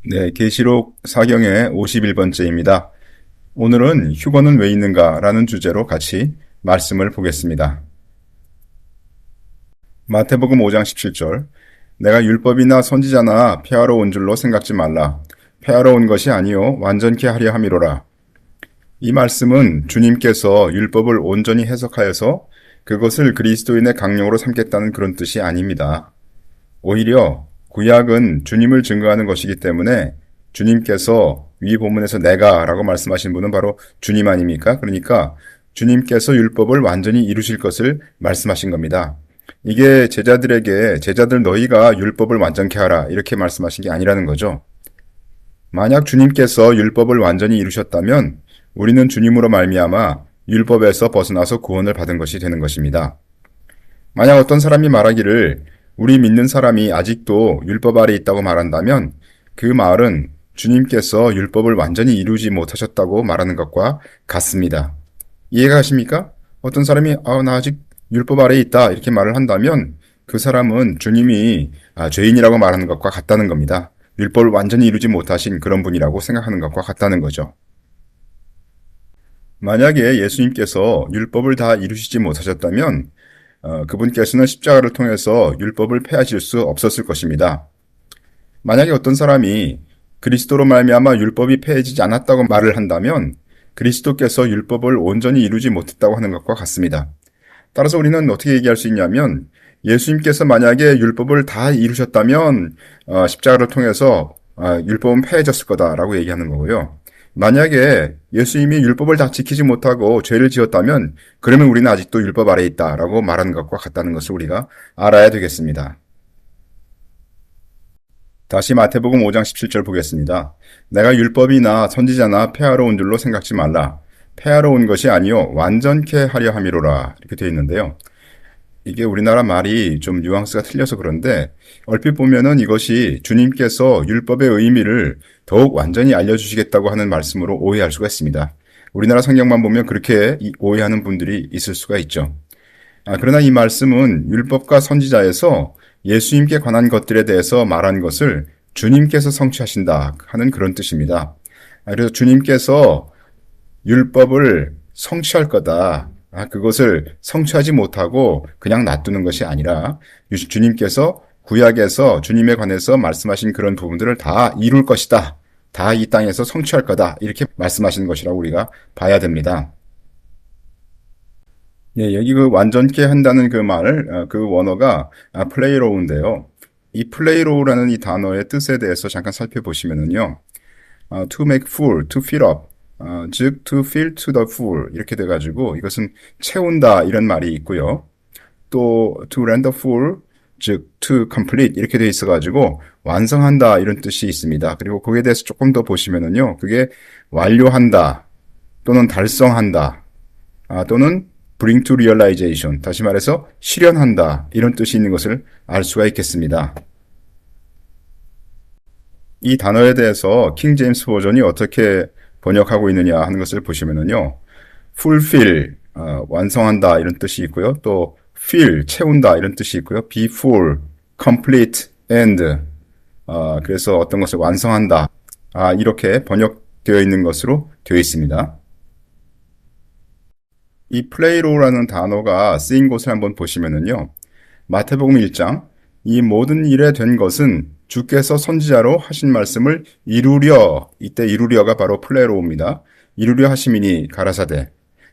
네, 계시록 사경의 51번째입니다. 오늘은 휴거는 왜 있는가라는 주제로 같이 말씀을 보겠습니다. 마태복음 5장 17절. 내가 율법이나 선지자나 폐하러 온 줄로 생각지 말라. 폐하러 온 것이 아니요 완전케 하려 함이로라. 이 말씀은 주님께서 율법을 온전히 해석하여서 그것을 그리스도인의 강령으로 삼겠다는 그런 뜻이 아닙니다. 오히려 구약은 주님을 증거하는 것이기 때문에 주님께서 위 본문에서 내가 라고 말씀하신 분은 바로 주님 아닙니까? 그러니까 주님께서 율법을 완전히 이루실 것을 말씀하신 겁니다. 이게 제자들에게 제자들 너희가 율법을 완전케 하라 이렇게 말씀하신 게 아니라는 거죠. 만약 주님께서 율법을 완전히 이루셨다면 우리는 주님으로 말미암아 율법에서 벗어나서 구원을 받은 것이 되는 것입니다. 만약 어떤 사람이 말하기를 우리 믿는 사람이 아직도 율법 아래 있다고 말한다면 그 말은 주님께서 율법을 완전히 이루지 못하셨다고 말하는 것과 같습니다. 이해가 가십니까? 어떤 사람이 나 아직 율법 아래 있다 이렇게 말을 한다면 그 사람은 주님이 죄인이라고 말하는 것과 같다는 겁니다. 율법을 완전히 이루지 못하신 그런 분이라고 생각하는 것과 같다는 거죠. 만약에 예수님께서 율법을 다 이루시지 못하셨다면 그분께서는 십자가를 통해서 율법을 폐하실 수 없었을 것입니다. 만약에 어떤 사람이 그리스도로 말미암아 율법이 폐해지지 않았다고 말을 한다면 그리스도께서 율법을 온전히 이루지 못했다고 하는 것과 같습니다. 따라서 우리는 어떻게 얘기할 수 있냐면 예수님께서 만약에 율법을 다 이루셨다면 십자가를 통해서 율법은 폐해졌을 거다라고 얘기하는 거고요. 만약에 예수님이 율법을 다 지키지 못하고 죄를 지었다면 그러면 우리는 아직도 율법 아래에 있다라고 말하는 것과 같다는 것을 우리가 알아야 되겠습니다. 다시 마태복음 5장 17절 보겠습니다. 내가 율법이나 선지자나 폐하러 온 줄로 생각지 말라. 폐하러 온 것이 아니요 완전케 하려 함이로라 이렇게 되어 있는데요. 이게 우리나라 말이 좀 뉘앙스가 틀려서 그런데 얼핏 보면은 이것이 주님께서 율법의 의미를 더욱 완전히 알려주시겠다고 하는 말씀으로 오해할 수가 있습니다. 우리나라 성경만 보면 그렇게 오해하는 분들이 있을 수가 있죠. 그러나 이 말씀은 율법과 선지자에서 예수님께 관한 것들에 대해서 말한 것을 주님께서 성취하신다 하는 그런 뜻입니다. 그래서 주님께서 율법을 성취할 거다. 그것을 성취하지 못하고 그냥 놔두는 것이 아니라 주님께서 구약에서 주님에 관해서 말씀하신 그런 부분들을 다 이룰 것이다. 다 이 땅에서 성취할 거다. 이렇게 말씀하시는 것이라고 우리가 봐야 됩니다. 예, 여기 그 완전케 한다는 그 말, 그 원어가 플레이로우인데요. 이 플레이로우라는 이 단어의 뜻에 대해서 잠깐 살펴보시면은요. to make full, to fill up, 즉 to fill to the full 이렇게 돼가지고 이것은 채운다 이런 말이 있고요. 또 to render full, 즉 to complete 이렇게 돼 있어가지고 완성한다 이런 뜻이 있습니다. 그리고 거기에 대해서 조금 더 보시면은요, 그게 완료한다 또는 달성한다, 또는 bring to realization, 다시 말해서 실현한다 이런 뜻이 있는 것을 알 수가 있겠습니다. 이 단어에 대해서 킹 제임스 버전이 어떻게 번역하고 있느냐 하는 것을 보시면은요, fulfill, 완성한다 이런 뜻이 있고요. 또 fill, 채운다 이런 뜻이 있고요. be full, complete, and, 그래서 어떤 것을 완성한다, 이렇게 번역되어 있는 것으로 되어 있습니다. 이 플레이로라는 단어가 쓰인 곳을 한번 보시면은요, 마태복음 1장, 이 모든 일에 된 것은 주께서 선지자로 하신 말씀을 이루려, 이때 이루려가 바로 플레로입니다. 이루려 하심이니 가라사대.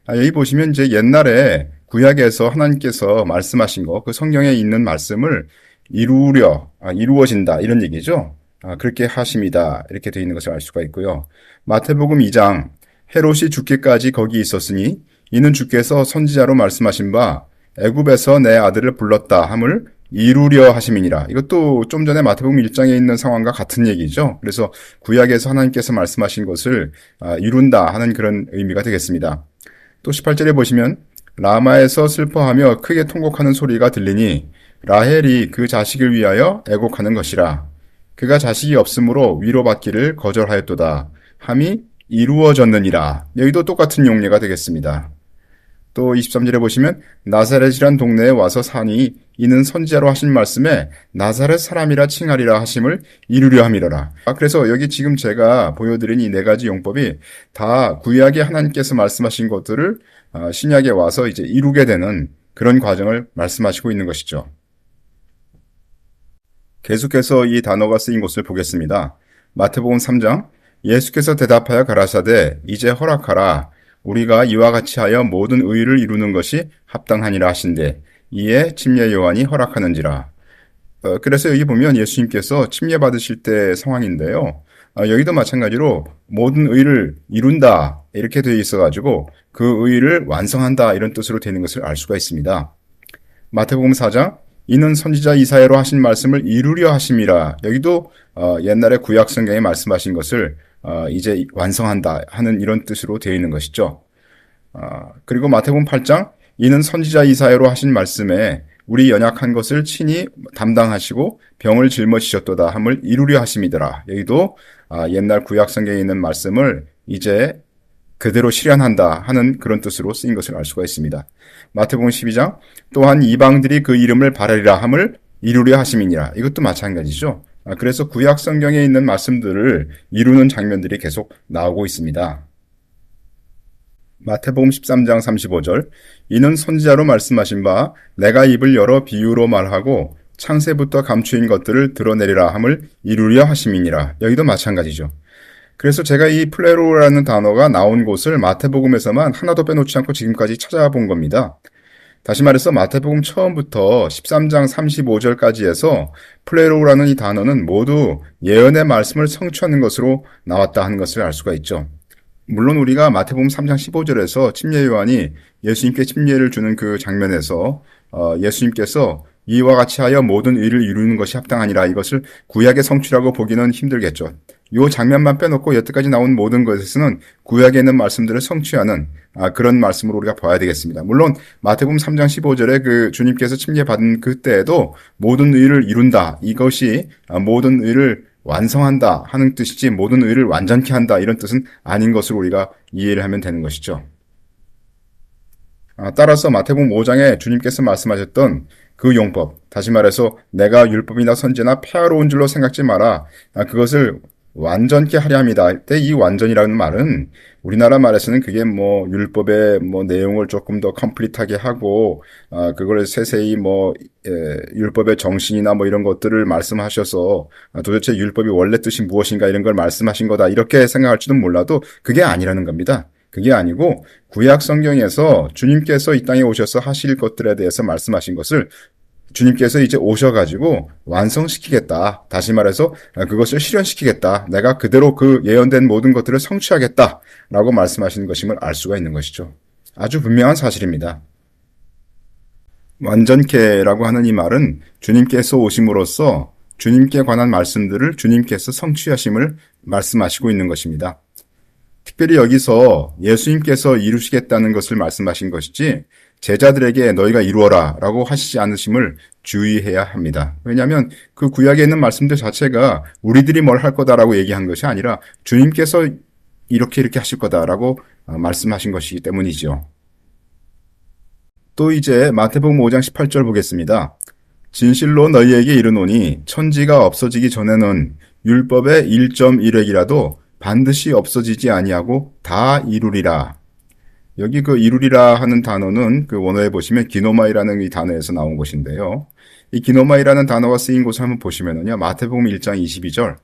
여기 보시면 이제 옛날에 구약에서 하나님께서 말씀하신 거, 그 성경에 있는 말씀을 이루려, 이루어진다 이런 얘기죠. 그렇게 하심이다 이렇게 되어 있는 것을 알 수가 있고요. 마태복음 2장, 헤롯이 죽기까지 거기 있었으니 이는 주께서 선지자로 말씀하신 바 애굽에서 내 아들을 불렀다 함을 이루려 하심이니라. 이것도 좀 전에 마태복음 1장에 있는 상황과 같은 얘기죠. 그래서 구약에서 하나님께서 말씀하신 것을 이룬다 하는 그런 의미가 되겠습니다. 또 18절에 보시면 라마에서 슬퍼하며 크게 통곡하는 소리가 들리니 라헬이 그 자식을 위하여 애곡하는 것이라. 그가 자식이 없으므로 위로받기를 거절하였도다 함이 이루어졌느니라. 여기도 똑같은 용례가 되겠습니다. 또 23절에 보시면 나사렛이란 동네에 와서 사니 이는 선지자로 하신 말씀에 나사렛 사람이라 칭하리라 하심을 이루려 함이로라. 그래서 여기 지금 제가 보여드린 이 네 가지 용법이 다 구약에 하나님께서 말씀하신 것들을 신약에 와서 이제 이루게 되는 그런 과정을 말씀하시고 있는 것이죠. 계속해서 이 단어가 쓰인 곳을 보겠습니다. 마태복음 3장 예수께서 대답하여 가라사대 이제 허락하라 우리가 이와 같이 하여 모든 의를 이루는 것이 합당하니라 하신대 이에 침례 요한이 허락하는지라. 그래서 여기 보면 예수님께서 침례 받으실 때 상황인데요. 여기도 마찬가지로 모든 의를 이룬다 이렇게 되어 있어가지고 그 의를 완성한다 이런 뜻으로 되는 것을 알 수가 있습니다. 마태복음 4장 이는 선지자 이사야로 하신 말씀을 이루려 하심이라. 여기도 옛날에 구약 성경에 말씀하신 것을 이제 완성한다 하는 이런 뜻으로 되어 있는 것이죠. 그리고 마태복음 8장 이는 선지자 이사야로 하신 말씀에 우리 연약한 것을 친히 담당하시고 병을 짊어지셨도다 함을 이루려 하심이더라. 여기도 옛날 구약 성경에 있는 말씀을 이제 그대로 실현한다 하는 그런 뜻으로 쓰인 것을 알 수가 있습니다. 마태복음 12장 또한 이방들이 그 이름을 바라리라 함을 이루려 하심이니라. 이것도 마찬가지죠. 그래서 구약 성경에 있는 말씀들을 이루는 장면들이 계속 나오고 있습니다. 마태복음 13장 35절 이는 선지자로 말씀하신 바 내가 입을 열어 비유로 말하고 창세부터 감추인 것들을 드러내리라 함을 이루려 하심이니라. 여기도 마찬가지죠. 그래서 제가 이 플레로라는 단어가 나온 곳을 마태복음에서만 하나도 빼놓지 않고 지금까지 찾아본 겁니다. 다시 말해서 마태복음 처음부터 13장 35절까지 해서 플레로라는 이 단어는 모두 예언의 말씀을 성취하는 것으로 나왔다 하는 것을 알 수가 있죠. 물론 우리가 마태복음 3장 15절에서 침례 요한이 예수님께 침례를 주는 그 장면에서 예수님께서 이와 같이 하여 모든 의를 이루는 것이 합당하니라 이것을 구약의 성취라고 보기는 힘들겠죠. 이 장면만 빼놓고 여태까지 나온 모든 것에서는 구약에 있는 말씀들을 성취하는 그런 말씀으로 우리가 봐야 되겠습니다. 물론 마태복음 3장 15절에 그 주님께서 침례 받은 그때에도 모든 의를 이룬다 이것이 모든 의를 완성한다 하는 뜻이지 모든 의를 완전케 한다 이런 뜻은 아닌 것으로 우리가 이해를 하면 되는 것이죠. 따라서 마태복음 5장에 주님께서 말씀하셨던 그 용법, 다시 말해서 내가 율법이나 선지나 폐하러 온 줄로 생각지 마라. 그것을 완전케 하려 함이다. 이때 이 완전이라는 말은 우리나라 말에서는 그게 율법의 내용을 조금 더 컴플릿하게 하고 그걸 세세히 율법의 정신이나 이런 것들을 말씀하셔서 도대체 율법이 원래 뜻이 무엇인가 이런 걸 말씀하신 거다. 이렇게 생각할지도 몰라도 그게 아니라는 겁니다. 그게 아니고 구약 성경에서 주님께서 이 땅에 오셔서 하실 것들에 대해서 말씀하신 것을 주님께서 이제 오셔가지고 완성시키겠다. 다시 말해서 그것을 실현시키겠다. 내가 그대로 그 예언된 모든 것들을 성취하겠다. 라고 말씀하시는 것임을 알 수가 있는 것이죠. 아주 분명한 사실입니다. 완전케라고 하는 이 말은 주님께서 오심으로써 주님께 관한 말씀들을 주님께서 성취하심을 말씀하시고 있는 것입니다. 특별히 여기서 예수님께서 이루시겠다는 것을 말씀하신 것이지 제자들에게 너희가 이루어라 라고 하시지 않으심을 주의해야 합니다. 왜냐하면 그 구약에 있는 말씀들 자체가 우리들이 뭘 할 거다라고 얘기한 것이 아니라 주님께서 이렇게 하실 거다라고 말씀하신 것이기 때문이죠. 또 이제 마태복음 5장 18절 보겠습니다. 진실로 너희에게 이르노니 천지가 없어지기 전에는 율법의 1.1획이라도 반드시 없어지지 아니하고 다 이루리라. 여기 그 이루리라 하는 단어는 그 원어에 보시면 기노마이라는 이 단어에서 나온 것인데요. 이 기노마이라는 단어가 쓰인 곳을 한번 보시면은요. 마태복음 1장 22절.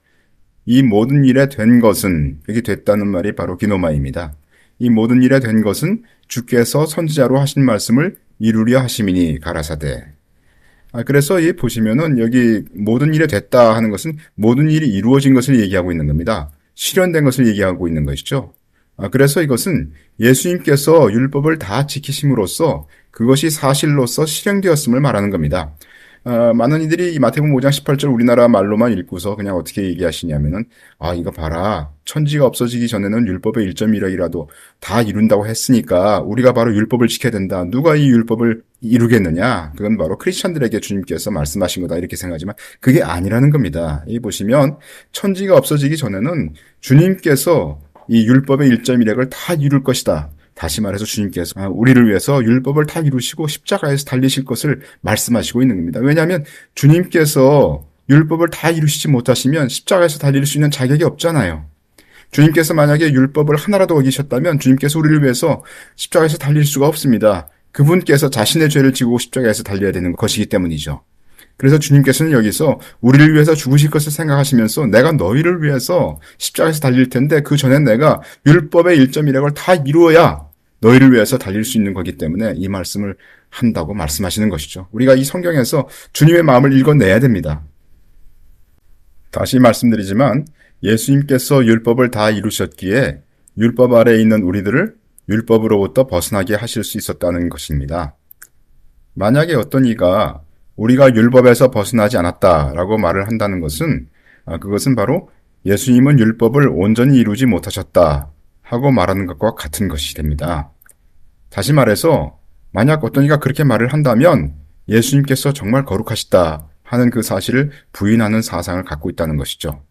이 모든 일에 된 것은, 여기 됐다는 말이 바로 기노마이입니다. 이 모든 일에 된 것은 주께서 선지자로 하신 말씀을 이루려 하심이니 가라사대. 그래서 이 보시면은 여기 모든 일에 됐다 하는 것은 모든 일이 이루어진 것을 얘기하고 있는 겁니다. 실현된 것을 얘기하고 있는 것이죠. 그래서 이것은 예수님께서 율법을 다 지키심으로써 그것이 사실로서 실행되었음을 말하는 겁니다. 많은 이들이 이 마태복음 5장 18절 우리나라 말로만 읽고서 그냥 어떻게 얘기하시냐면은 이거 봐라. 천지가 없어지기 전에는 율법의 1.1획이라도 다 이룬다고 했으니까 우리가 바로 율법을 지켜야 된다. 누가 이 율법을 이루겠느냐? 그건 바로 크리스찬들에게 주님께서 말씀하신 거다. 이렇게 생각하지만 그게 아니라는 겁니다. 이 보시면 천지가 없어지기 전에는 주님께서 이 율법의 1.1획을 다 이룰 것이다. 다시 말해서 주님께서 우리를 위해서 율법을 다 이루시고 십자가에서 달리실 것을 말씀하시고 있는 겁니다. 왜냐하면 주님께서 율법을 다 이루시지 못하시면 십자가에서 달릴 수 있는 자격이 없잖아요. 주님께서 만약에 율법을 하나라도 어기셨다면 주님께서 우리를 위해서 십자가에서 달릴 수가 없습니다. 그분께서 자신의 죄를 지고 십자가에서 달려야 되는 것이기 때문이죠. 그래서 주님께서는 여기서 우리를 위해서 죽으실 것을 생각하시면서 내가 너희를 위해서 십자가에서 달릴 텐데 그 전에 내가 율법의 1.1획을 다 이루어야 너희를 위해서 달릴 수 있는 거기 때문에 이 말씀을 한다고 말씀하시는 것이죠. 우리가 이 성경에서 주님의 마음을 읽어내야 됩니다. 다시 말씀드리지만 예수님께서 율법을 다 이루셨기에 율법 아래에 있는 우리들을 율법으로부터 벗어나게 하실 수 있었다는 것입니다. 만약에 어떤 이가 우리가 율법에서 벗어나지 않았다라고 말을 한다는 것은 그것은 바로 예수님은 율법을 온전히 이루지 못하셨다 하고 말하는 것과 같은 것이 됩니다. 다시 말해서 만약 어떤 이가 그렇게 말을 한다면 예수님께서 정말 거룩하시다 하는 그 사실을 부인하는 사상을 갖고 있다는 것이죠.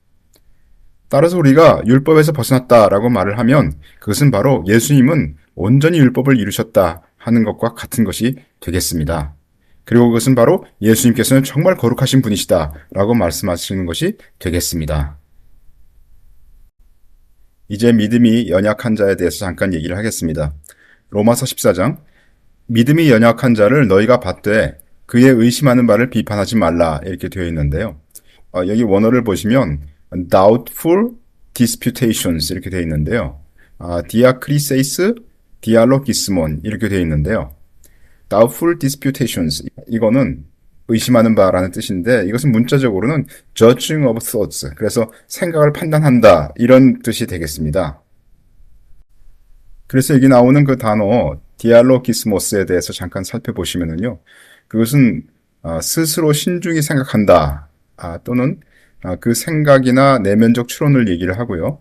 따라서 우리가 율법에서 벗어났다라고 말을 하면 그것은 바로 예수님은 온전히 율법을 이루셨다 하는 것과 같은 것이 되겠습니다. 그리고 그것은 바로 예수님께서는 정말 거룩하신 분이시다라고 말씀하시는 것이 되겠습니다. 이제 믿음이 연약한 자에 대해서 잠깐 얘기를 하겠습니다. 로마서 14장 믿음이 연약한 자를 너희가 받되 그의 의심하는 바를 비판하지 말라 이렇게 되어 있는데요. 여기 원어를 보시면 doubtful disputations 이렇게 되어 있는데요. diakriseis dialogismon 이렇게 되어 있는데요. doubtful disputations 이거는 의심하는 바라는 뜻인데 이것은 문자적으로는 judging of thoughts 그래서 생각을 판단한다 이런 뜻이 되겠습니다. 그래서 여기 나오는 그 단어 dialogismos에 대해서 잠깐 살펴보시면은요. 그것은 스스로 신중히 생각한다 또는 그 생각이나 내면적 추론을 얘기를 하고요.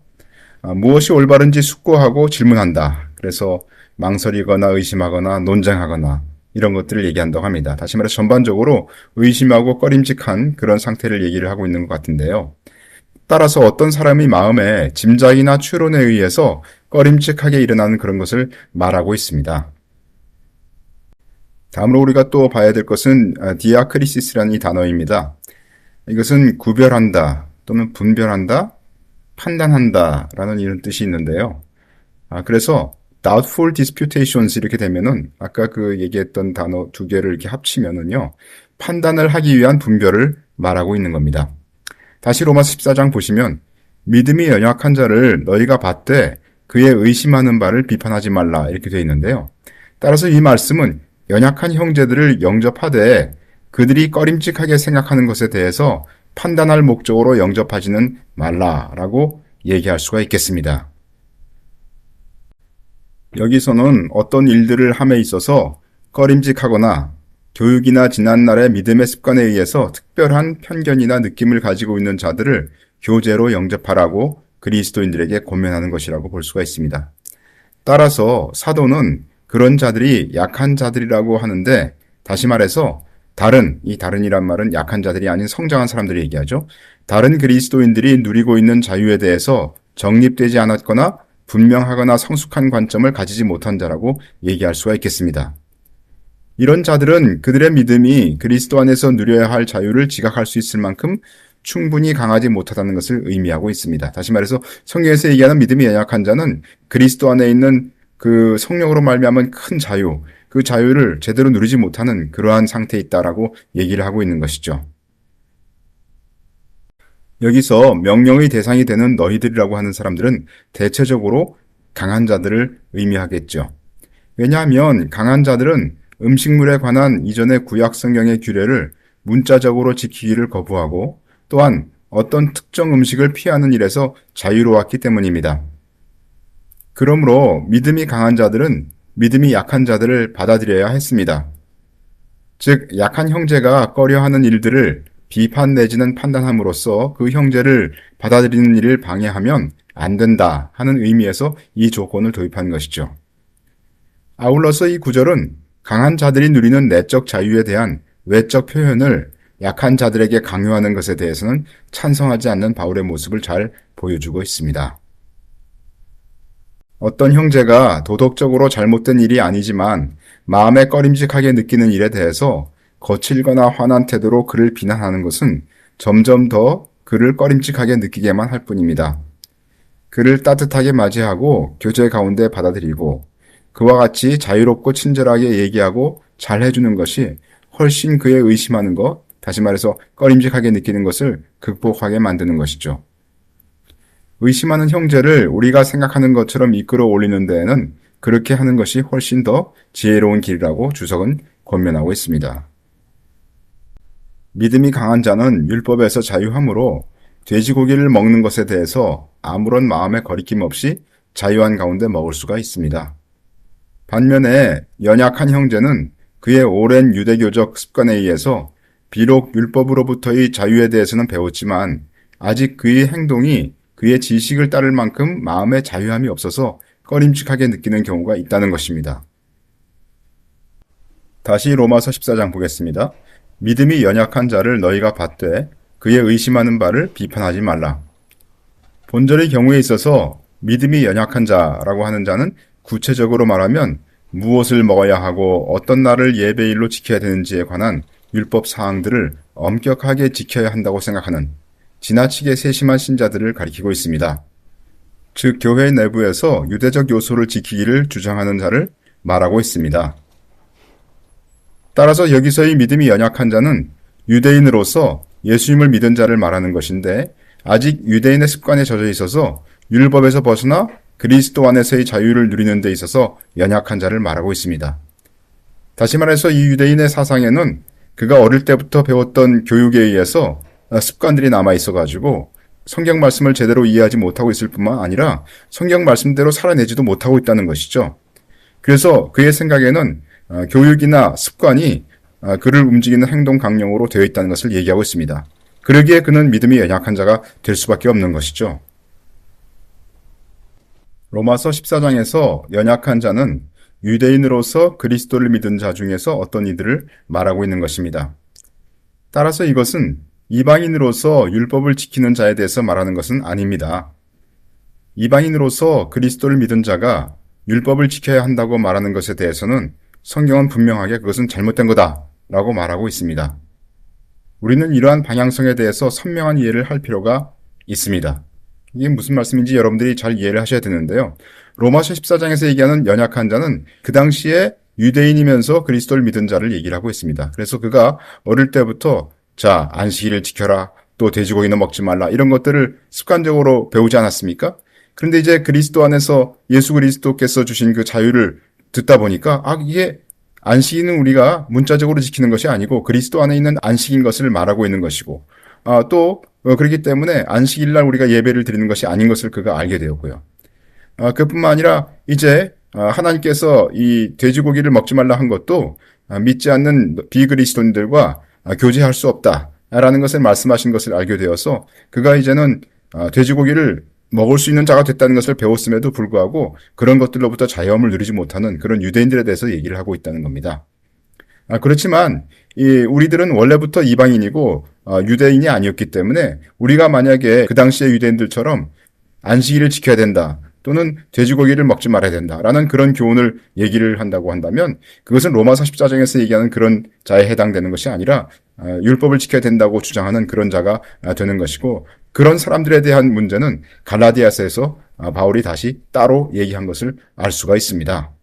무엇이 올바른지 숙고하고 질문한다. 그래서 망설이거나 의심하거나 논쟁하거나 이런 것들을 얘기한다고 합니다. 다시 말해서 전반적으로 의심하고 꺼림직한 그런 상태를 얘기를 하고 있는 것 같은데요. 따라서 어떤 사람의 마음에 짐작이나 추론에 의해서 꺼림직하게 일어나는 그런 것을 말하고 있습니다. 다음으로 우리가 또 봐야 될 것은 디아크리시스라는 이 단어입니다. 이것은 구별한다 또는 분별한다, 판단한다 라는 이런 뜻이 있는데요. 그래서 doubtful disputations 이렇게 되면은 아까 그 얘기했던 단어 두 개를 이렇게 합치면은요. 판단을 하기 위한 분별을 말하고 있는 겁니다. 다시 로마서 14장 보시면 믿음이 연약한 자를 너희가 받되 그의 의심하는 바를 비판하지 말라 이렇게 되어 있는데요. 따라서 이 말씀은 연약한 형제들을 영접하되 그들이 꺼림직하게 생각하는 것에 대해서 판단할 목적으로 영접하지는 말라라고 얘기할 수가 있겠습니다. 여기서는 어떤 일들을 함에 있어서 꺼림직하거나 교육이나 지난날의 믿음의 습관에 의해서 특별한 편견이나 느낌을 가지고 있는 자들을 교제로 영접하라고 그리스도인들에게 권면하는 것이라고 볼 수가 있습니다. 따라서 사도는 그런 자들이 약한 자들이라고 하는데 다시 말해서 이 다른이란 말은 약한 자들이 아닌 성장한 사람들이 얘기하죠. 다른 그리스도인들이 누리고 있는 자유에 대해서 정립되지 않았거나 분명하거나 성숙한 관점을 가지지 못한 자라고 얘기할 수가 있겠습니다. 이런 자들은 그들의 믿음이 그리스도 안에서 누려야 할 자유를 지각할 수 있을 만큼 충분히 강하지 못하다는 것을 의미하고 있습니다. 다시 말해서 성경에서 얘기하는 믿음이 연약한 자는 그리스도 안에 있는 그 성령으로 말미암은 큰 자유, 그 자유를 제대로 누리지 못하는 그러한 상태에 있다라고 얘기를 하고 있는 것이죠. 여기서 명령의 대상이 되는 너희들이라고 하는 사람들은 대체적으로 강한 자들을 의미하겠죠. 왜냐하면 강한 자들은 음식물에 관한 이전의 구약 성경의 규례를 문자적으로 지키기를 거부하고 또한 어떤 특정 음식을 피하는 일에서 자유로웠기 때문입니다. 그러므로 믿음이 강한 자들은 믿음이 약한 자들을 받아들여야 했습니다. 즉 약한 형제가 꺼려하는 일들을 비판 내지는 판단함으로써 그 형제를 받아들이는 일을 방해하면 안 된다 하는 의미에서 이 조건을 도입한 것이죠. 아울러서 이 구절은 강한 자들이 누리는 내적 자유에 대한 외적 표현을 약한 자들에게 강요하는 것에 대해서는 찬성하지 않는 바울의 모습을 잘 보여주고 있습니다. 어떤 형제가 도덕적으로 잘못된 일이 아니지만 마음에 꺼림직하게 느끼는 일에 대해서 거칠거나 화난 태도로 그를 비난하는 것은 점점 더 그를 꺼림직하게 느끼게만 할 뿐입니다. 그를 따뜻하게 맞이하고 교제 가운데 받아들이고 그와 같이 자유롭고 친절하게 얘기하고 잘 해주는 것이 훨씬 그의 의심하는 것, 다시 말해서 꺼림직하게 느끼는 것을 극복하게 만드는 것이죠. 의심하는 형제를 우리가 생각하는 것처럼 이끌어 올리는 데에는 그렇게 하는 것이 훨씬 더 지혜로운 길이라고 주석은 권면하고 있습니다. 믿음이 강한 자는 율법에서 자유함으로 돼지고기를 먹는 것에 대해서 아무런 마음의 거리낌 없이 자유한 가운데 먹을 수가 있습니다. 반면에 연약한 형제는 그의 오랜 유대교적 습관에 의해서 비록 율법으로부터의 자유에 대해서는 배웠지만 아직 그의 행동이 그의 지식을 따를 만큼 마음의 자유함이 없어서 꺼림칙하게 느끼는 경우가 있다는 것입니다. 다시 로마서 14장 보겠습니다. 믿음이 연약한 자를 너희가 받되 그의 의심하는 바를 비판하지 말라. 본절의 경우에 있어서 믿음이 연약한 자라고 하는 자는 구체적으로 말하면 무엇을 먹어야 하고 어떤 날을 예배일로 지켜야 되는지에 관한 율법 사항들을 엄격하게 지켜야 한다고 생각하는 지나치게 세심한 신자들을 가리키고 있습니다. 즉 교회 내부에서 유대적 요소를 지키기를 주장하는 자를 말하고 있습니다. 따라서 여기서의 믿음이 연약한 자는 유대인으로서 예수님을 믿은 자를 말하는 것인데 아직 유대인의 습관에 젖어 있어서 율법에서 벗어나 그리스도 안에서의 자유를 누리는 데 있어서 연약한 자를 말하고 있습니다. 다시 말해서 이 유대인의 사상에는 그가 어릴 때부터 배웠던 교육에 의해서 습관들이 남아 있어가지고 성경 말씀을 제대로 이해하지 못하고 있을 뿐만 아니라 성경 말씀대로 살아내지도 못하고 있다는 것이죠. 그래서 그의 생각에는 교육이나 습관이 그를 움직이는 행동 강령으로 되어 있다는 것을 얘기하고 있습니다. 그러기에 그는 믿음이 연약한 자가 될 수밖에 없는 것이죠. 로마서 14장에서 연약한 자는 유대인으로서 그리스도를 믿은 자 중에서 어떤 이들을 말하고 있는 것입니다. 따라서 이것은 이방인으로서 율법을 지키는 자에 대해서 말하는 것은 아닙니다. 이방인으로서 그리스도를 믿은 자가 율법을 지켜야 한다고 말하는 것에 대해서는 성경은 분명하게 그것은 잘못된 거다라고 말하고 있습니다. 우리는 이러한 방향성에 대해서 선명한 이해를 할 필요가 있습니다. 이게 무슨 말씀인지 여러분들이 잘 이해를 하셔야 되는데요. 로마서 14장에서 얘기하는 연약한 자는 그 당시에 유대인이면서 그리스도를 믿은 자를 얘기를 하고 있습니다. 그래서 그가 어릴 때부터 자, 안식일을 지켜라, 또 돼지고기는 먹지 말라 이런 것들을 습관적으로 배우지 않았습니까? 그런데 이제 그리스도 안에서 예수 그리스도께서 주신 그 자유를 듣다 보니까 이게 안식일은 우리가 문자적으로 지키는 것이 아니고 그리스도 안에 있는 안식인 것을 말하고 있는 것이고 또 그렇기 때문에 안식일날 우리가 예배를 드리는 것이 아닌 것을 그가 알게 되었고요. 그뿐만 아니라 이제 하나님께서 이 돼지고기를 먹지 말라 한 것도 믿지 않는 비그리스도인들과 교제할 수 없다라는 것을 말씀하신 것을 알게 되어서 그가 이제는 돼지고기를 먹을 수 있는 자가 됐다는 것을 배웠음에도 불구하고 그런 것들로부터 자유함을 누리지 못하는 그런 유대인들에 대해서 얘기를 하고 있다는 겁니다. 그렇지만 우리들은 원래부터 이방인이고 유대인이 아니었기 때문에 우리가 만약에 그 당시의 유대인들처럼 안식일을 지켜야 된다 또는 돼지고기를 먹지 말아야 된다라는 그런 교훈을 얘기를 한다고 한다면 그것은 로마서 14장에서 얘기하는 그런 자에 해당되는 것이 아니라 율법을 지켜야 된다고 주장하는 그런 자가 되는 것이고 그런 사람들에 대한 문제는 갈라디아서에서 바울이 다시 따로 얘기한 것을 알 수가 있습니다.